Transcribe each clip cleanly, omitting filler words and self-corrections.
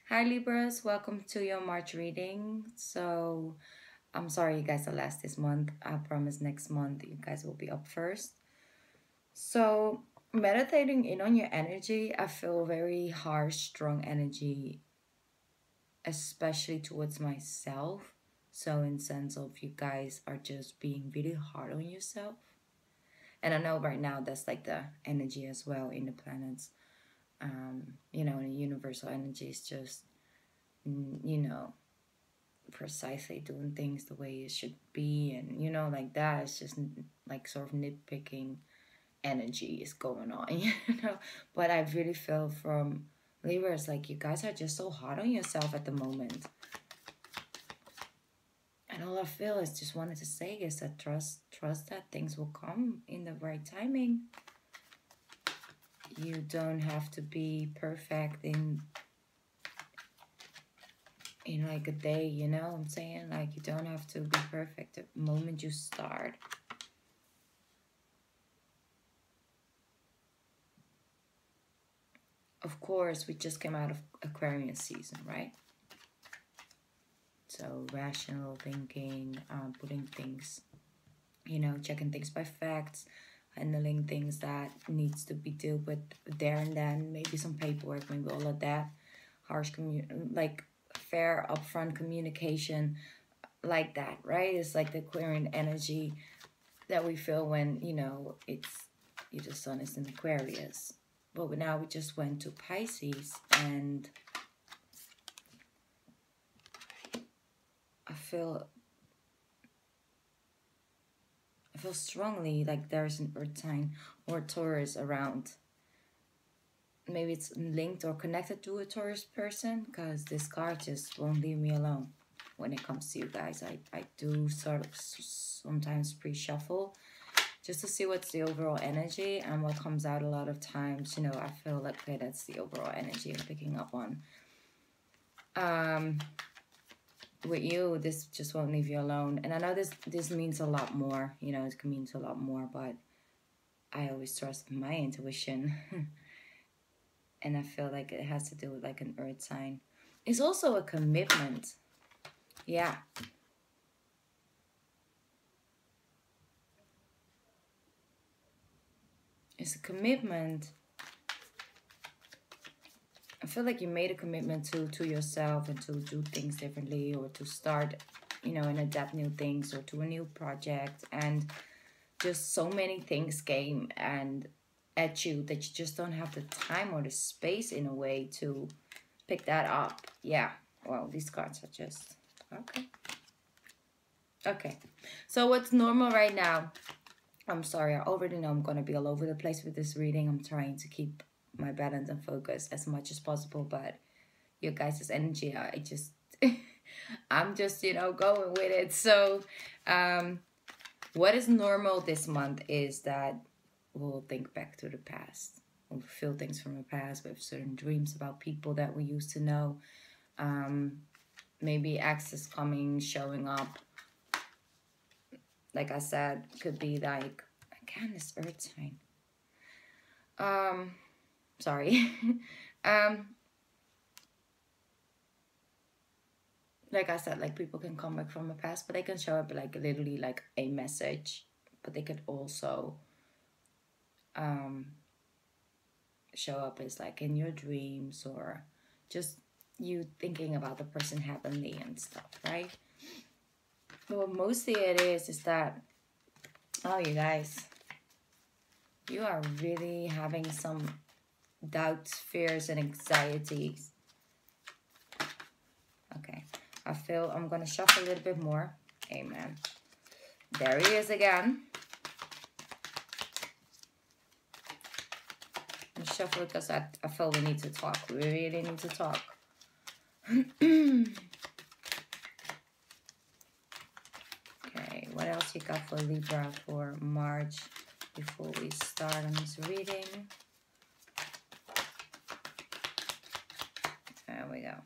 Hi Libras, welcome to your March reading. So I'm sorry you guys are last this month. I promise next month you guys will be up first. So meditating in on your energy, I feel very harsh, strong energy, especially towards myself. So in sense of you guys are just being really hard on yourself. And I know right now that's like the energy as well in the planets. The universal energy is just you know precisely doing things the way it should be, and like that. It's just like sort of nitpicking energy is going on. But I really feel from Libra, it's like you guys are just so hard on yourself at the moment, and all I feel is just wanted to say is that trust that things will come in the right timing. You don't have to be perfect in like a day, what I'm saying? Like, you don't have to be perfect the moment you start. Of course, we just came out of Aquarian season, right? So rational thinking, putting things, checking things by facts, handling things that needs to be dealt with there and then, maybe some paperwork, maybe all of that, like fair upfront communication, like that, right? It's like the Aquarian energy that we feel when the sun is in Aquarius. But now we just went to Pisces, and I feel strongly like there's an earth sign or Taurus around. Maybe it's linked or connected to a Taurus person, because this card just won't leave me alone when it comes to you guys. I do sort of sometimes pre-shuffle just to see what's the overall energy, and what comes out a lot of times, I feel like, okay, that's the overall energy I'm picking up on. With you, this just won't leave you alone. And I know this means a lot more, it means a lot more, but I always trust my intuition. And I feel like it has to do with like an earth sign. It's also a commitment. Yeah. It's a commitment. I feel like you made a commitment to yourself, and to do things differently, or to start, and adapt new things, or to a new project. And just so many things came and at you that you just don't have the time or the space in a way to pick that up. Yeah. Well, these cards are just okay. Okay. So what's normal right now? I'm sorry, I already know I'm going to be all over the place with this reading. I'm trying to keep my balance and focus as much as possible, but your guys' energy, I'm just, going with it. So, what is normal this month is that we'll think back to the past. We'll feel things from the past. We have certain dreams about people that we used to know. Maybe access coming, showing up. Like I said, could be like, again, this earth sign. Sorry. Like I said, like people can come back from the past, but they can show up like literally like a message. But they could also show up as like in your dreams, or just you thinking about the person heavenly and stuff, right? But what mostly it is that, oh, you guys, you are really having some doubts, fears, and anxieties. Okay, I feel I'm going to shuffle a little bit more. Amen. There he is again. I'm shuffling because I feel we need to talk. We really need to talk. Okay, what else you got for Libra for March before we start on this reading? There we go.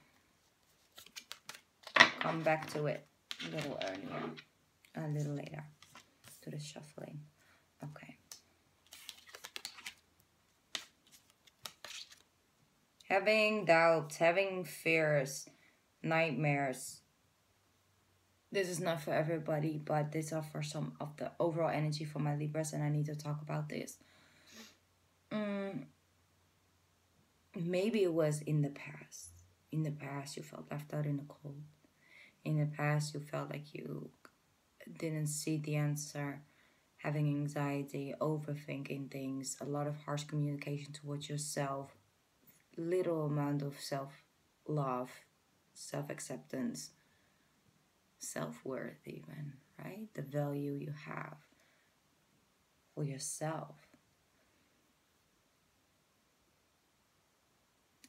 Come back to it a little earlier, a little later, to the shuffling. Okay. Having doubts, having fears, nightmares. This is not for everybody, but these are for some of the overall energy for my Libras, and I need to talk about this. Maybe it was in the past. In the past, you felt left out in the cold. In the past, you felt like you didn't see the answer, having anxiety, overthinking things, a lot of harsh communication towards yourself, little amount of self-love, self-acceptance, self-worth even, right? The value you have for yourself.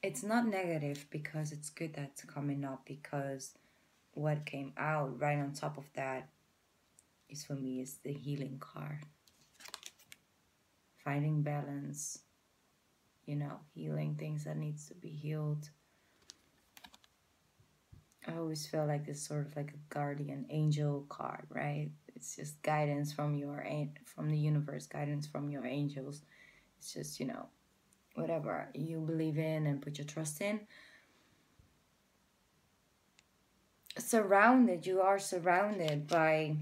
It's not negative because it's good that's coming up, because what came out right on top of that is, for me, is the healing card. Finding balance, you know, healing things that needs to be healed. I always feel like it's sort of like a guardian angel card, right? It's just guidance from the universe, guidance from your angels. It's just, you know, whatever you believe in and put your trust in. You are surrounded by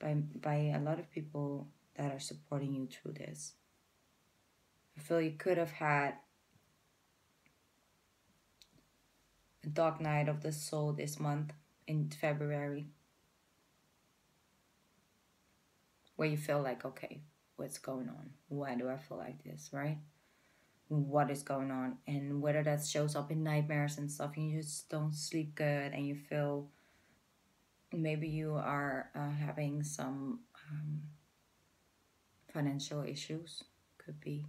a lot of people that are supporting you through this. I feel you could have had a dark night of the soul this month in February, where you feel like, okay, what's going on? Why do I feel like this, right? What is going on? And whether that shows up in nightmares and stuff, and you just don't sleep good, and you feel maybe you are having some financial issues, could be,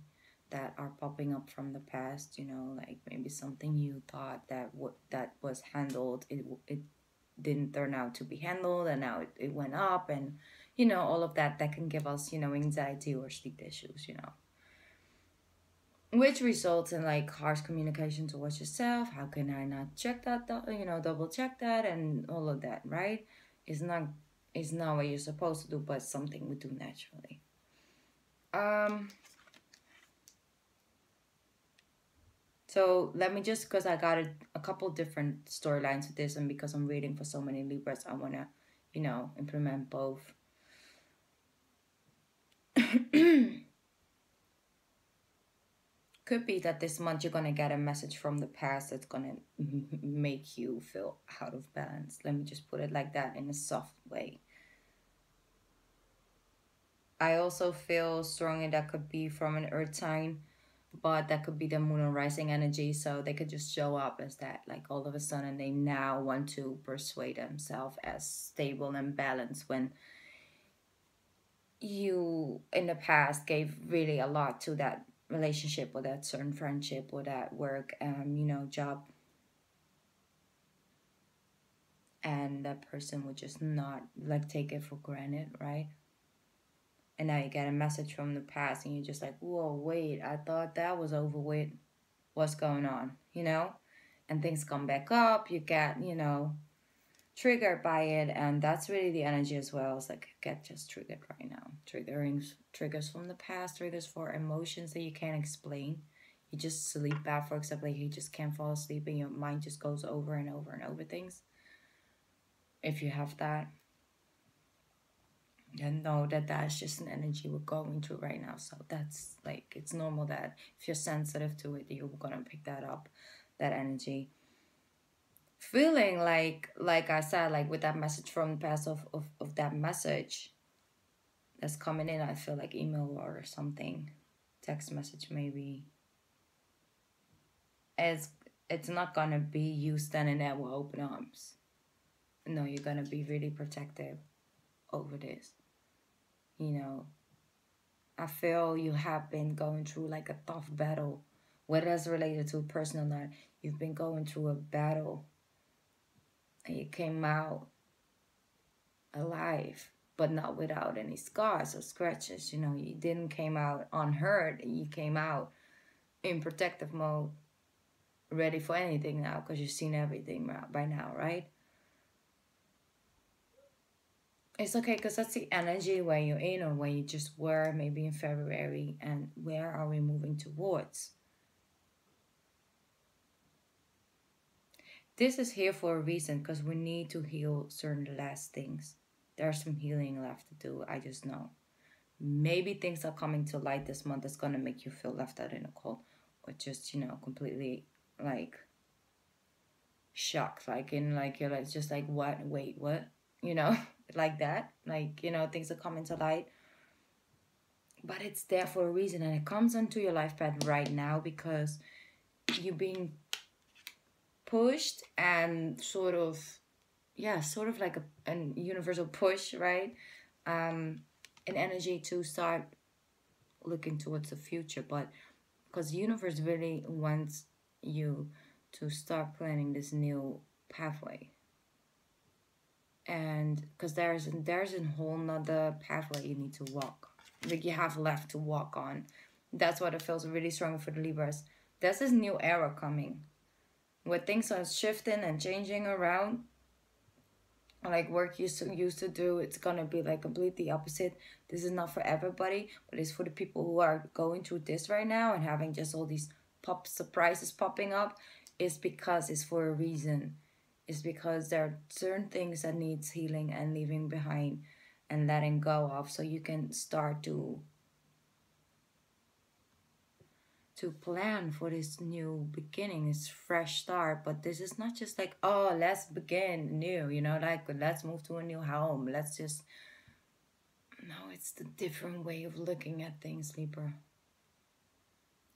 that are popping up from the past, you know, like maybe something you thought that was handled, it didn't turn out to be handled, and now it went up, and you know, all of that can give us, you know, anxiety or sleep issues, you know, which results in like harsh communication towards yourself. How can I not check that, you know, double check that, and all of that, right? It's not what you're supposed to do, but something we do naturally. So let me just, because I got a couple different storylines with this, and because I'm reading for so many Libras, I want to, you know, implement both. Could be that this month you're going to get a message from the past that's going to make you feel out of balance. Let me just put it like that, in a soft way. I also feel strongly that could be from an earth sign, but that could be the moon and rising energy. So they could just show up as that, like all of a sudden they now want to persuade themselves as stable and balanced, when you in the past gave really a lot to that relationship, or that certain friendship, or that work, you know, job, and that person would just not, like, take it for granted, right? And now you get a message from the past, and you're just like, whoa, wait, I thought that was over with. What's going on, you know? And things come back up, you get, you know, triggered by it, and that's really the energy as well. It's like, get just triggered right now. Triggers from the past, triggers for emotions that you can't explain. You just sleep bad, for example, like you just can't fall asleep, and your mind just goes over and over and over things. If you have that, and know that that's just an energy we're going through right now. So that's like, it's normal that if you're sensitive to it, you're gonna pick that up, that energy. Feeling like I said, like with that message from the past, of that message that's coming in, I feel like email or something, text message maybe. It's not gonna be you standing there with open arms. No, you're gonna be really protective over this. You know, I feel you have been going through like a tough battle, whether that's related to personal life. You've been going through a battle, and you came out alive, but not without any scars or scratches. You know, you didn't came out unhurt. You came out in protective mode, ready for anything now, because you've seen everything by now, right? It's okay, because that's the energy where you're in, or where you just were maybe in February, and where are we moving towards? this is here for a reason, because we need to heal certain last things. There's some healing left to do. I just know. Maybe things are coming to light this month that's gonna make you feel left out in the cold, or just, you know, completely like shocked, like in like you're like just like what, wait, what, you know, like that, like, you know, things are coming to light, but it's there for a reason, and it comes onto your life path right now because you're being pushed and sort of, yeah, sort of like a universal push, right? An energy to start looking towards the future, but because the universe really wants you to start planning this new pathway, and because there's a whole nother pathway you need to walk, like you have left to walk on. That's what it feels really strong for the Libras. There's this new era coming where things are shifting and changing around, like work used to do. It's gonna be like completely opposite. This is not for everybody, but it's for the people who are going through this right now and having just all these pop surprises popping up. It's because it's for a reason. It's because there are certain things that needs healing and leaving behind and letting go of, so you can start to plan for this new beginning, this fresh start. But this is not just like, oh, let's begin new, you know, like let's move to a new home. Let's just, no, it's the different way of looking at things, Libra.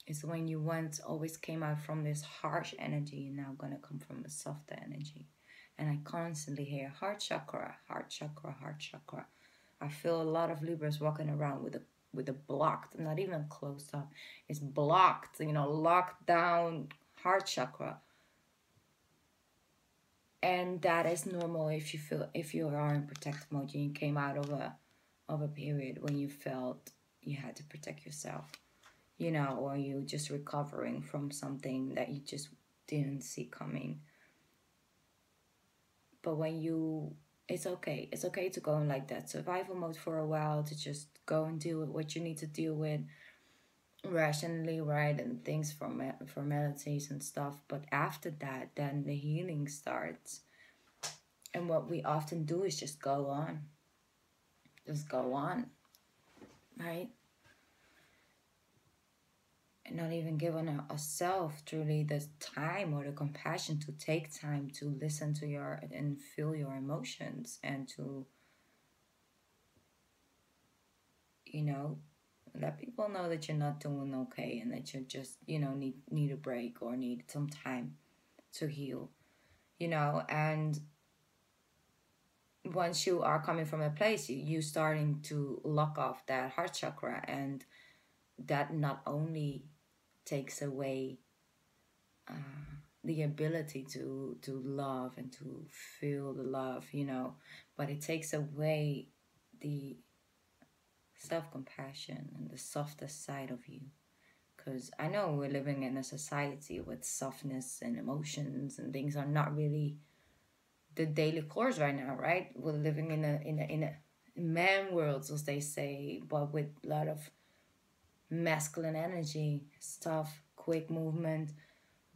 It's when you once always came out from this harsh energy, you're now gonna come from a softer energy. And I constantly hear heart chakra, heart chakra, heart chakra. I feel a lot of Libras walking around with a blocked, not even closed up, it's blocked, you know, locked down heart chakra. And that is normal if you are in protective mode and you came out of a period when you felt you had to protect yourself, you know, or you just recovering from something that you just didn't see coming. But when you, it's okay to go in like that survival mode for a while, to just go and deal with what you need to deal with rationally, right, and things, formalities and stuff. But after that, then the healing starts. And what we often do is just go on, right? And not even giving ourselves truly the time or the compassion to take time to listen to your and feel your emotions, and to, you know, let people know that you're not doing okay and that you just, you know, need a break or need some time to heal, you know. And once you are coming from a place, you starting to lock off that heart chakra, and that not only takes away the ability to love and to feel the love, you know, but it takes away the self-compassion and the softer side of you. Because I know we're living in a society with softness and emotions and things are not really the daily course right now, right? We're living in a man world, as they say, but with a lot of masculine energy stuff, quick movement,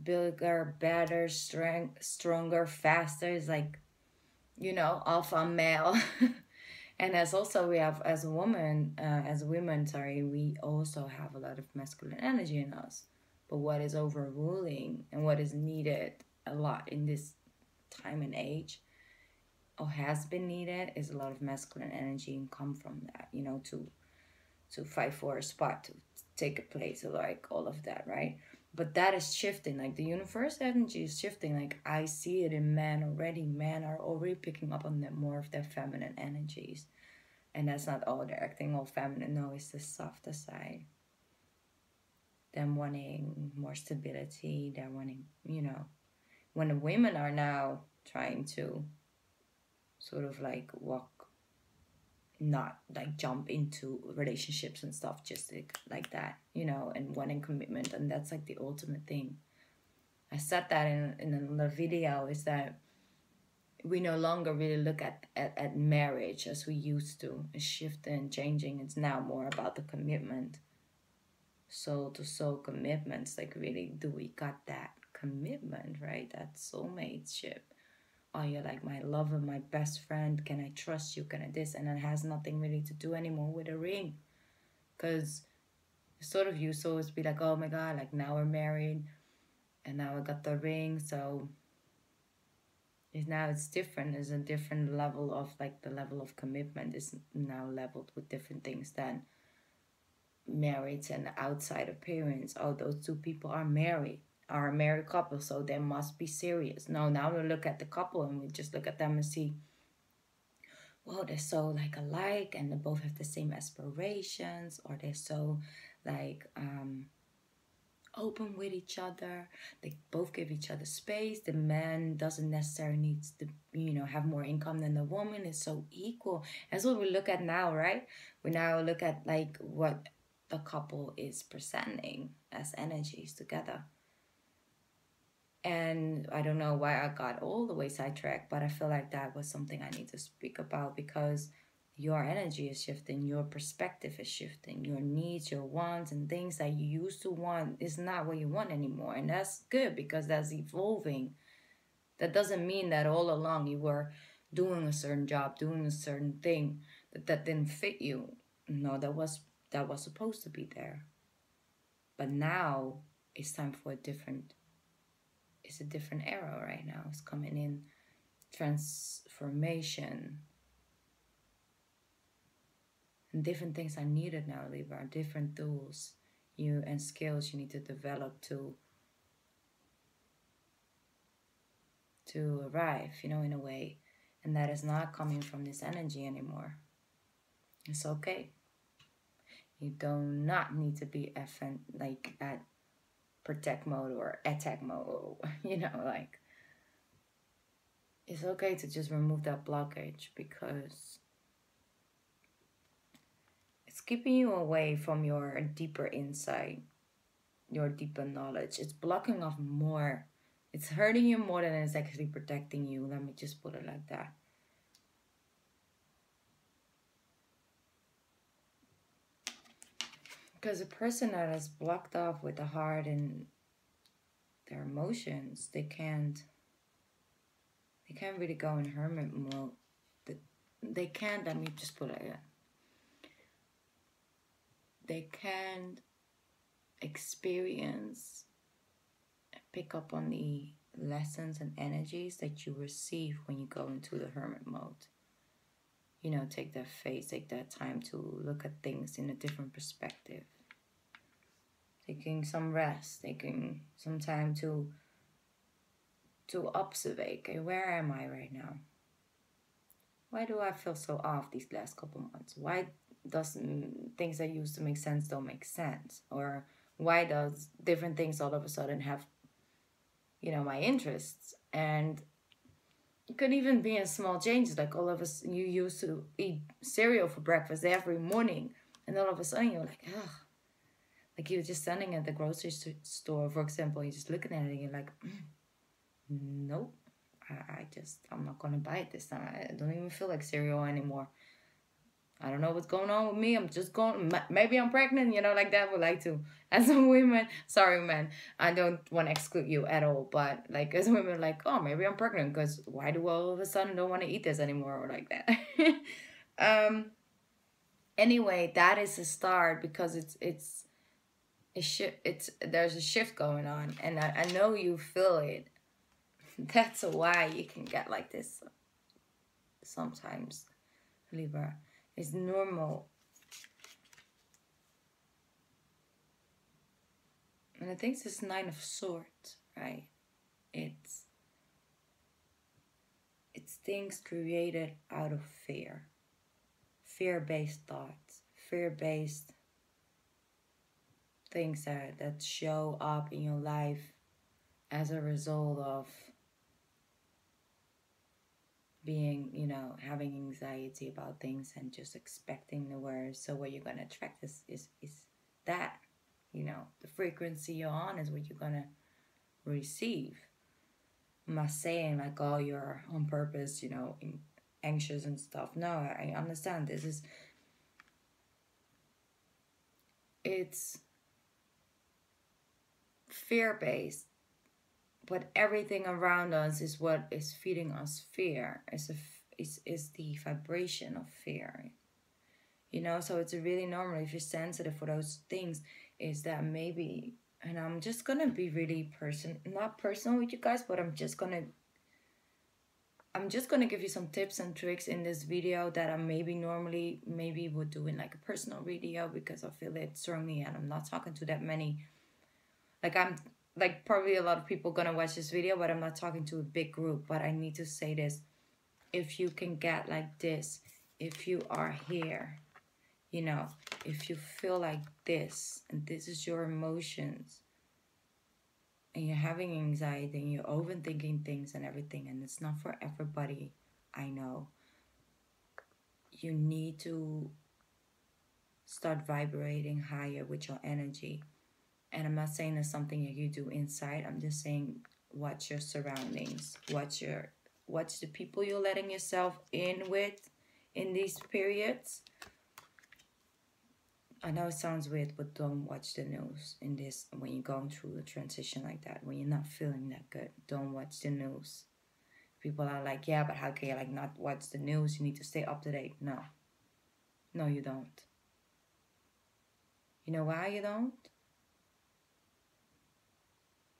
bigger, better, stronger, faster. It's like, you know, alpha male. And as also we have as women, we also have a lot of masculine energy in us. But what is overruling and what is needed a lot in this time and age, or has been needed, is a lot of masculine energy, and come from that, you know, to fight for a spot, to take a place, like all of that, right? But that is shifting, like the universe energy is shifting. Like I see it in men already. Men are already picking up on them more of their feminine energies. And that's not all they're acting all feminine. No, it's the softer side. Them wanting more stability. They're wanting, you know, when the women are now trying to sort of like walk, not like jump into relationships and stuff just like that, you know, and wanting commitment. And that's like the ultimate thing. I said that in another video, is that we no longer really look at marriage as we used to. It's shifting, changing. It's now more about the commitment, soul to soul commitments. Like, really, do we got that commitment, right? That soulmateship. Oh, you're like my lover, my best friend. Can I trust you? Can I this? And it has nothing really to do anymore with a ring. Because sort of used to always be like, oh my God, like now we're married and now I got the ring. So now it's different. It's a different level of, like, the level of commitment is now leveled with different things than marriage and the outside appearance. Oh, those two people are married, are a married couple, so they must be serious. No, now we look at the couple and we just look at them and see, well, they're so like alike and they both have the same aspirations, or they're so like open with each other. They both give each other space. The man doesn't necessarily need to, have more income than the woman. It's so equal. That's what we look at now, right? We now look at like what the couple is presenting as energies together. And I don't know why I got all the way sidetracked, but I feel like that was something I need to speak about, because your energy is shifting, your perspective is shifting, your needs, your wants, and things that you used to want is not what you want anymore. And that's good, because that's evolving. That doesn't mean that all along you were doing a certain job, doing a certain thing, that didn't fit you. No, that was supposed to be there. But now it's time for a different era right now. It's coming in transformation. And different things are needed now, Libra. Different tools and skills you need to develop to arrive, in a way. And that is not coming from this energy anymore. It's okay. You do not need to be like at protect mode or attack mode, like, it's okay to just remove that blockage, because it's keeping you away from your deeper insight, your deeper knowledge. It's blocking off more. It's hurting you more than it's actually protecting you. Let me just put it like that. Because a person that is blocked off with the heart and their emotions, they can't really go in hermit mode. They can't, let me just put it like that. They can't experience, pick up on the lessons and energies that you receive when you go into the hermit mode. Take that phase, take that time to look at things in a different perspective. Taking some rest, taking some time to observe. Okay, where am I right now? Why do I feel so off these last couple months? Why does things that used to make sense don't make sense? Or why does different things all of a sudden have, my interests? And it could even be in small changes, like all of us, you used to eat cereal for breakfast every morning, and all of a sudden you're like, ugh. Like you're just standing at the grocery store, for example, you're just looking at it and you're like, nope, I'm not going to buy it this time. I don't even feel like cereal anymore. I don't know what's going on with me. I'm just going, maybe I'm pregnant, like that. Would like to, as a woman, sorry, man, I don't want to exclude you at all. But like as women, like, oh, maybe I'm pregnant, because why do I all of a sudden don't want to eat this anymore, or like that. Anyway, that is a start, because there's a shift going on, and I know you feel it. That's why you can get like this sometimes, Libra. It's normal. And I think this 9 of Swords, right? It's things created out of fear. Fear-based thoughts. Fear-based things that show up in your life as a result of being, having anxiety about things and just expecting the worst. So what you're going to attract is that, the frequency you're on is what you're going to receive. I'm not saying like, oh, you're on purpose, anxious and stuff. No, I understand. It's fear-based but everything around us is what is feeding us fear. Is the vibration of fear. You know, so it's really normal if you're sensitive for those things, is that maybe, and I'm just gonna be really not personal with you guys, but I'm just gonna give you some tips and tricks in this video that I maybe would do in like a personal video, because I feel it strongly and I'm not talking to that many. Like I'm like probably a lot of people gonna watch this video, but I'm not talking to a big group. But I need to say this. If you can get like this, if you are here, you know, if you feel like this and this is your emotions, and you're having anxiety and you're overthinking things and everything, and it's not for everybody, I know, you need to start vibrating higher with your energy. And I'm not saying that's something that you do inside. I'm just saying watch your surroundings, watch the people you're letting yourself in with in these periods. I know it sounds weird, but don't watch the news in this when you're going through a transition like that. When you're not feeling that good, don't watch the news. People are like, yeah, but how can you like not watch the news? You need to stay up to date. No, you don't. You know why you don't?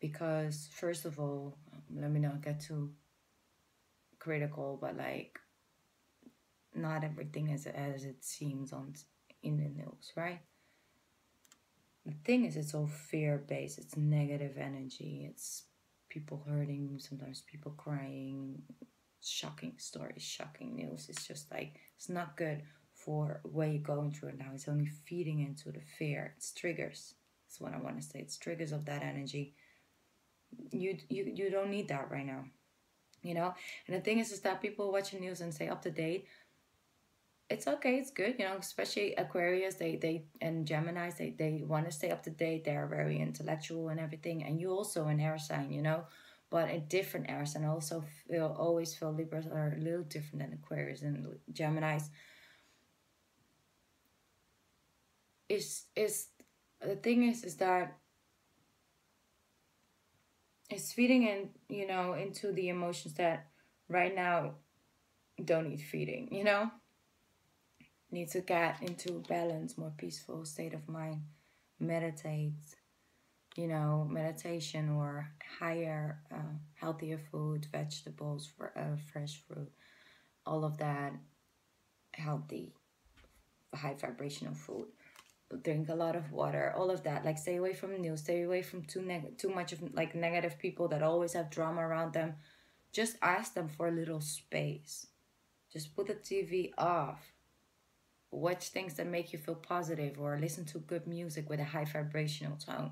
Because first of all, let me not get too critical, but like, not everything is as it seems in the news, right? The thing is, it's all fear-based. It's negative energy. It's people hurting, sometimes people crying, shocking stories, shocking news. It's just like, it's not good for where you're going through it now. It's only feeding into the fear. It's triggers. That's what I want to say. It's triggers of that energy. You don't need that right now, you know? And the thing is that people watching news and stay up to date. It's okay, it's good, you know, especially Aquarius, they and Geminis, they want to stay up to date. They are very intellectual and everything. And you also an air sign, you know, but a different air sign. I also always feel Libras are a little different than Aquarius and Geminis. Is the thing is that it's feeding in, you know, into the emotions that right now don't need feeding, you know? Need to get into balance, more peaceful state of mind, meditate, you know, meditation or higher, healthier food, vegetables, fresh fruit, all of that, healthy, high vibrational food. Drink a lot of water, all of that. Like, stay away from news, stay away from too much of like negative people that always have drama around them. Just ask them for a little space. Just put the TV off. Watch things that make you feel positive, or listen to good music with a high vibrational tone.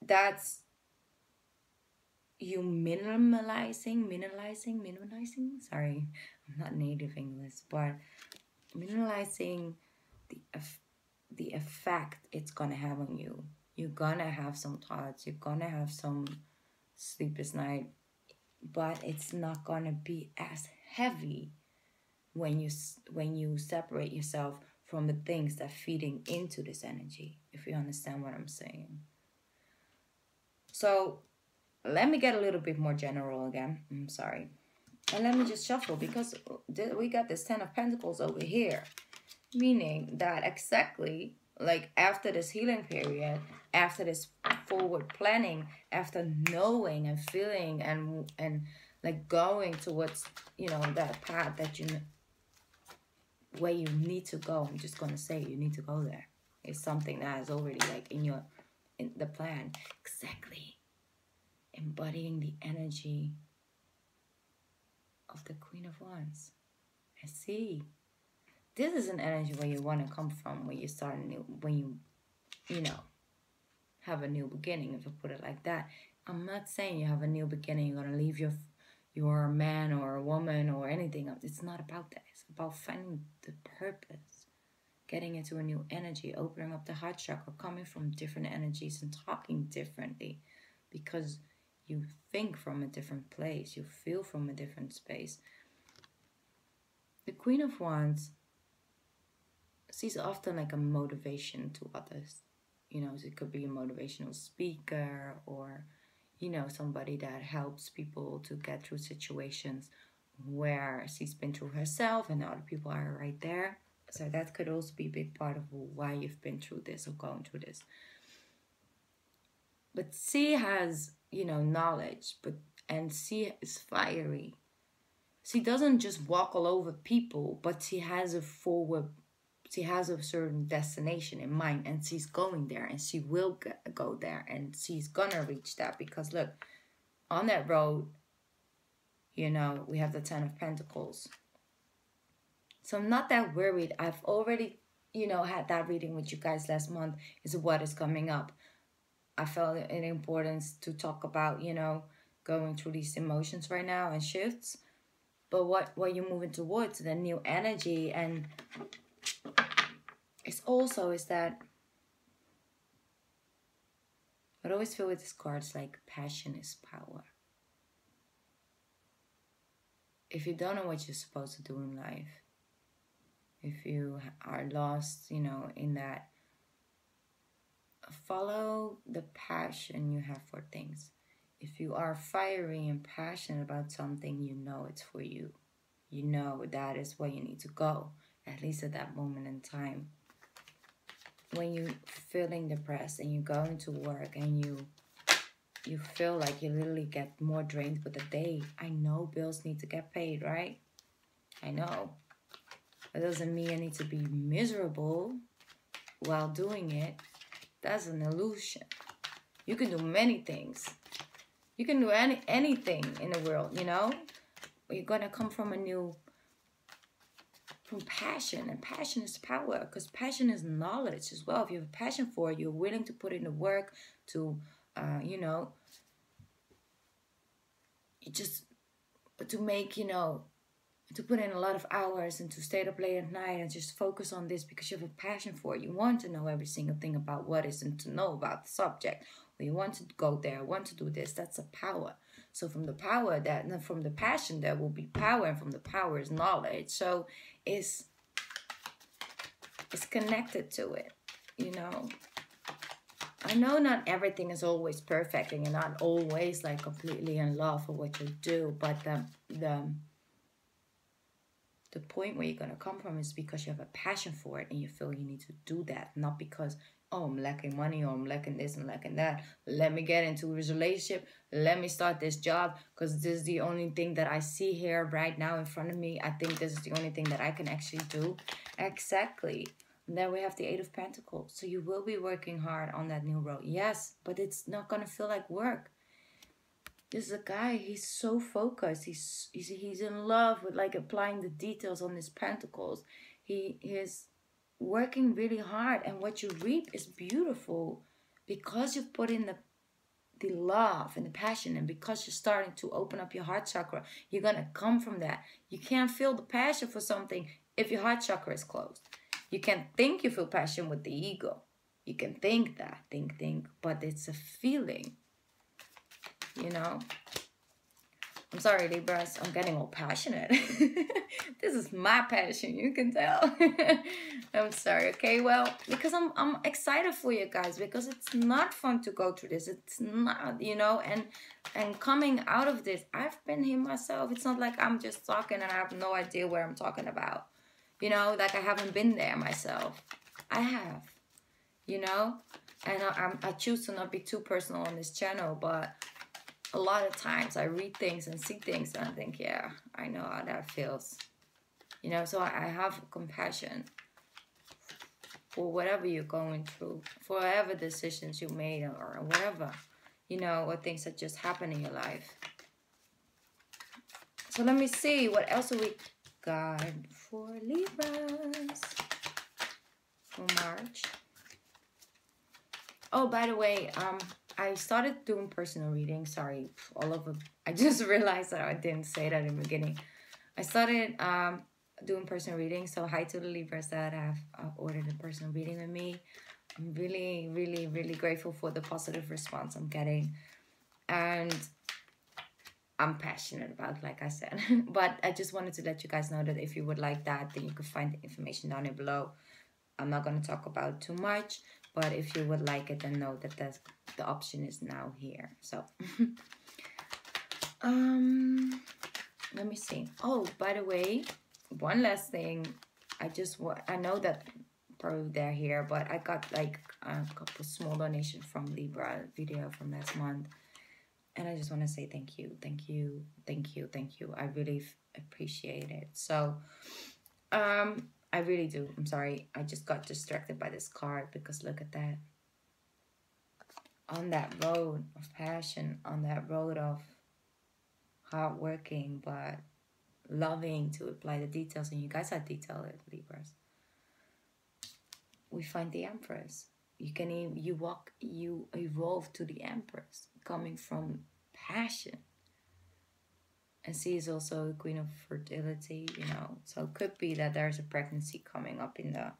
That's you minimalizing. Sorry, I'm not native English, but minimalizing the effect it's gonna have on you. You're gonna have some thoughts. You're gonna have some sleepless night, but it's not gonna be as heavy when you separate yourself from the things that feeding into this energy, if you understand what I'm saying. So let me get a little bit more general again. I'm sorry. And let me just shuffle, because we got this 10 of Pentacles over here, meaning that exactly like after this healing period, after this forward planning, after knowing and feeling and like going towards, you know, that path that you where you need to go. I'm just gonna say you need to go there. It's something that is already like in the plan. Exactly. Embodying the energy of the Queen of Wands. I see. This is an energy where you want to come from, when you start a new, when you know, have a new beginning, if I put it like that. I'm not saying you have a new beginning, you're gonna leave your man or a woman or anything. It's not about that. It's about finding the purpose, getting into a new energy, opening up the heart chakra, coming from different energies and talking differently, because you think from a different place, you feel from a different space. The Queen of Wands, she's often like a motivation to others. You know, it could be a motivational speaker, or, you know, somebody that helps people to get through situations where she's been through herself and other people are right there. So that could also be a big part of why you've been through this or going through this. But she has, you know, knowledge, and she is fiery. She doesn't just walk all over people, but she has a certain destination in mind, and she's going there, and she will go there, and she's gonna reach that. Because look, on that road, you know, we have the 10 of Pentacles. So I'm not that worried. I've already, you know, had that reading with you guys last month, is what is coming up. I felt it importance to talk about, you know, going through these emotions right now and shifts. But what you're moving towards, the new energy, and it's also is that I always feel with this card, it's like passion is power. If you don't know what you're supposed to do in life, if you are lost, you know, in that, follow the passion you have for things. If you are fiery and passionate about something, you know it's for you. You know that is where you need to go, at least at that moment in time. When you're feeling depressed and you're going to work and you feel like you literally get more drained with the day. I know bills need to get paid, right? I know. That doesn't mean I need to be miserable while doing it. That's an illusion. You can do many things. You can do anything in the world, you know? You're going to come from passion. And passion is power. Because passion is knowledge as well. If you have a passion for it, you're willing to put in the work to, you know, just to make, you know, to put in a lot of hours and to stay up late at night and just focus on this because you have a passion for it. You want to know every single thing about what is and to know about the subject. Or you want to go there, want to do this. That's a power. So from the power and from the passion there will be power, and from the power is knowledge. So it's connected to it, you know. I know not everything is always perfect and you're not always like completely in love with what you do, but the point where you're going to come from is because you have a passion for it and you feel you need to do that. Not because, oh, I'm lacking money or I'm lacking this and lacking that. Let me get into this relationship. Let me start this job because this is the only thing that I see here right now in front of me. I think this is the only thing that I can actually do. Exactly. And then we have the 8 of Pentacles. So you will be working hard on that new road. Yes, but it's not going to feel like work. This is a guy, he's so focused. He's in love with like applying the details on his pentacles. He is working really hard, and what you reap is beautiful because you've put in the love and the passion, and because you're starting to open up your heart chakra, you're going to come from that. You can't feel the passion for something if your heart chakra is closed. You can think you feel passion with the ego. You can think that, think, but it's a feeling. You know, I'm sorry, Libras, I'm getting all passionate. This is my passion, you can tell. I'm sorry, okay? Well, because I'm excited for you guys, because it's not fun to go through this. It's not, you know, and coming out of this, I've been here myself. It's not like I'm just talking and I have no idea what I'm talking about. You know, like I haven't been there myself. I have, you know, and I choose to not be too personal on this channel, but a lot of times I read things and see things and I think, yeah, I know how that feels. You know, so I have compassion for whatever you're going through, for whatever decisions you made or whatever, you know, or things that just happen in your life. So let me see, what else we got for Libras for March. Oh, by the way, I started doing personal readings. Sorry, I just realized that I didn't say that in the beginning. I started doing personal readings. So hi to the Libras that have ordered a personal reading with me. I'm really, really, really grateful for the positive response I'm getting. And I'm passionate about, like I said. But I just wanted to let you guys know that if you would like that, then you could find the information down below. I'm not going to talk about too much, but if you would like it, then know that the option is now here. So let me see. Oh, by the way, one last thing. I know that probably they're here, but I got like a couple small donations from Libra video from last month, and I just want to say thank you, thank you, thank you, thank you. I really appreciate it. So I really do. I'm sorry, I just got distracted by this card, because look at that. On that road of passion, on that road of hardworking but loving to apply the details, and you guys are detailed Libras, we find the Empress. You evolve to the Empress, coming from passion. And she is also a queen of fertility, you know. So it could be that there's a pregnancy coming up in the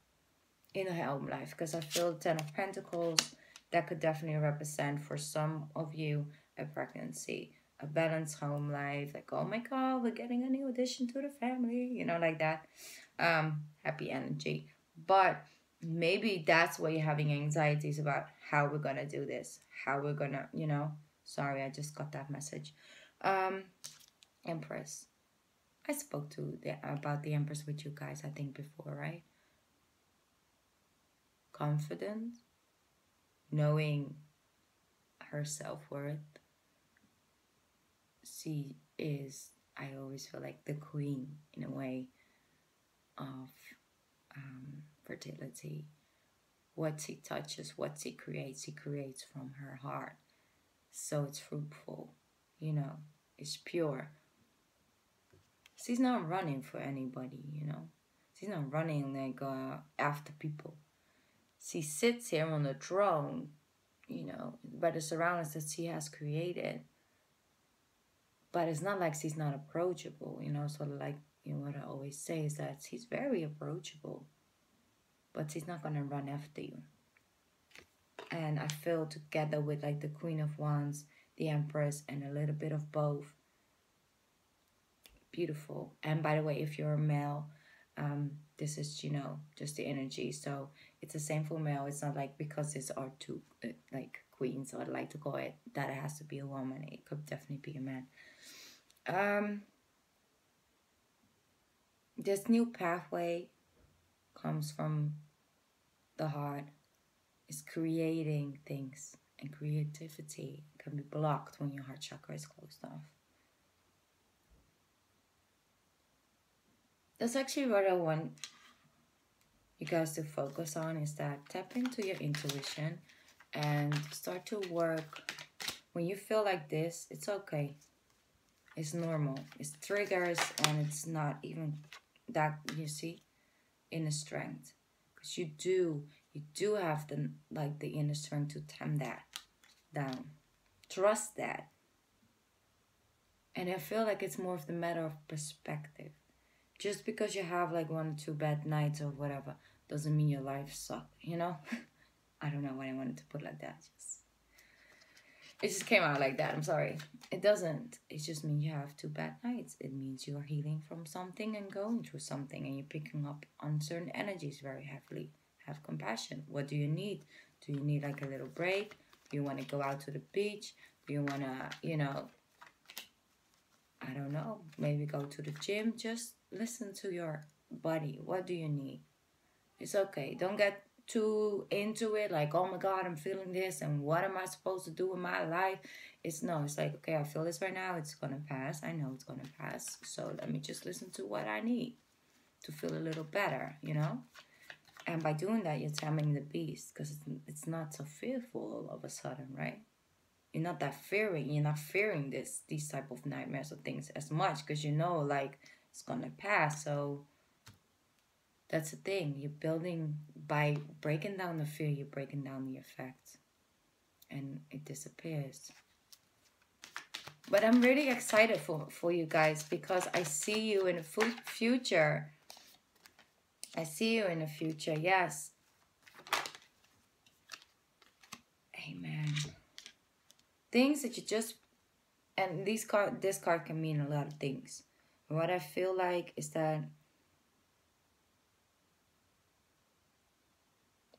home life, because I feel 10 of Pentacles, that could definitely represent for some of you a pregnancy, a balanced home life, like, oh my god, we're getting a new addition to the family, you know, like that. Happy energy. But maybe that's why you're having anxieties about how we're gonna do this, how we're gonna, you know. Sorry, I just got that message. Empress. I spoke about the Empress with you guys, I think, before, right? Confident, knowing her self-worth. She is, I always feel like, the queen in a way of fertility. What she touches, what she creates from her heart. So it's fruitful, you know, it's pure. She's not running for anybody, you know. She's not running like after people. She sits here on the throne, you know, by the surroundings that she has created. But it's not like she's not approachable, you know, sort of like, you know, what I always say is that she's very approachable, but she's not going to run after you. And I feel together with like the Queen of Wands, the Empress, and a little bit of both. Beautiful. And by the way, if you're a male, this is, you know, just the energy. So it's the same for male. It's not like because it's our two like queens, or I like to call it, that it has to be a woman. It could definitely be a man. This new pathway comes from the heart. It's creating things, and creativity can be blocked when your heart chakra is closed off. That's actually what I want you guys to focus on, is that tap into your intuition and start to work. When you feel like this, it's okay. It's normal. It's triggers, and it's not even that, you see, inner strength. Because you do have the inner strength to tamp that down. Trust that. And I feel like it's more of the matter of perspective. Just because you have like 1 or 2 bad nights or whatever doesn't mean your life sucks, you know? I don't know why I wanted to put it like that. It just came out like that. I'm sorry. It doesn't. It just means you have 2 bad nights. It means you are healing from something and going through something, and you're picking up on certain energies very heavily. Have compassion. What do you need? Do you need like a little break? Do you want to go out to the beach? Do you want to, you know, I don't know, maybe go to the gym? Just listen to your body. What do you need? It's okay. Don't get too into it, like, oh my god, I'm feeling this, and what am I supposed to do with my life? It's like, okay, I feel this right now, it's gonna pass. I know it's gonna pass, so let me just listen to what I need to feel a little better, you know. And by doing that, you're taming the beast, because it's not so fearful all of a sudden, right? You're not fearing these type of nightmares or things as much, because you know, like, it's gonna pass. So that's the thing. You're building, by breaking down the fear, you're breaking down the effect, and it disappears. But I'm really excited for you guys, because I see you in the future. I see you in the future, yes. Amen. Things that you just, and this card can mean a lot of things. What I feel like is that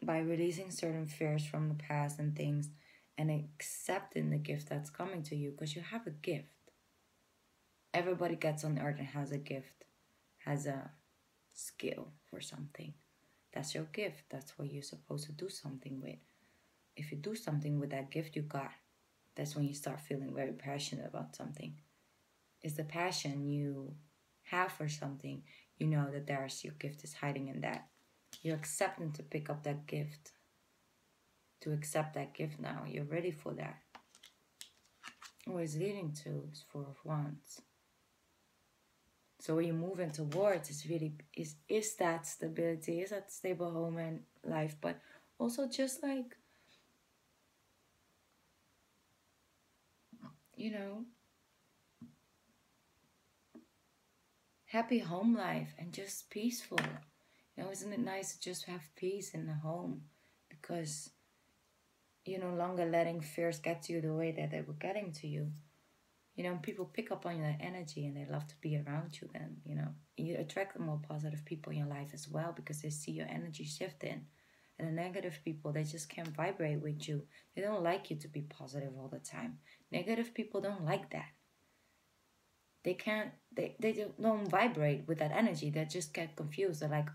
by releasing certain fears from the past and things and accepting the gift that's coming to you, because you have a gift. Everybody gets on earth and has a gift, has a skill for something. That's your gift. That's what you're supposed to do something with. If you do something with that gift you got, that's when you start feeling very passionate about something. It's the passion you have for something. You know that there's your gift is hiding in that. You're accepting to pick up that gift. To accept that gift now. You're ready for that. What it's leading to is Four of Wands. So what you're moving towards is really is that stability, is that stable home and life, but also just like, you know, happy home life and just peaceful. You know, isn't it nice to just have peace in the home? Because you're no longer letting fears get to you the way that they were getting to you. You know, people pick up on your energy and they love to be around you then, you know. You attract the more positive people in your life as well because they see your energy shifting. And the negative people, they just can't vibrate with you. They don't like you to be positive all the time. Negative people don't like that. They can't, they don't vibrate with that energy. They just get confused. They're like,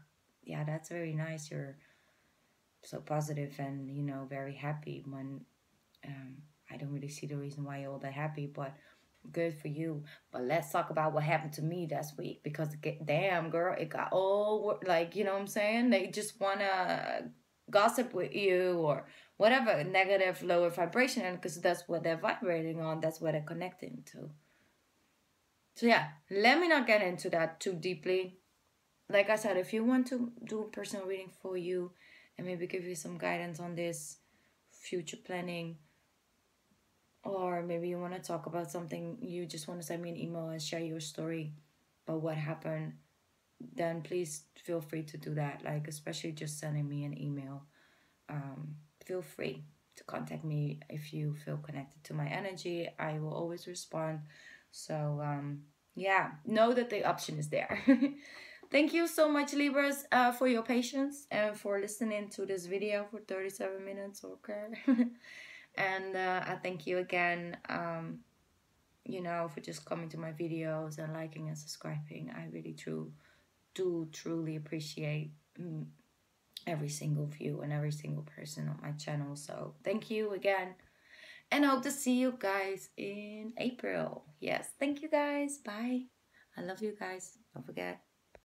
yeah, that's very nice. You're so positive and, you know, very happy when I don't really see the reason why you're all that happy, but good for you. But let's talk about what happened to me this week, because damn girl, it got all like, you know what I'm saying? They just want to gossip with you or whatever, negative, lower vibration, and because that's what they're vibrating on, that's what they're connecting to. So yeah, let me not get into that too deeply. Like I said, if you want to do a personal reading for you and maybe give you some guidance on this future planning, or maybe you want to talk about something, you just want to send me an email and share your story about what happened, then please feel free to do that. Like, especially just sending me an email. Feel free to contact me if you feel connected to my energy. I will always respond. So, yeah, know that the option is there. Thank you so much, Libras, for your patience and for listening to this video for 37 minutes. Okay. And I thank you again, you know, for just coming to my videos and liking and subscribing. I really do truly appreciate every single view and every single person on my channel. So thank you again. And I hope to see you guys in April. Yes, thank you guys. Bye. I love you guys. Don't forget.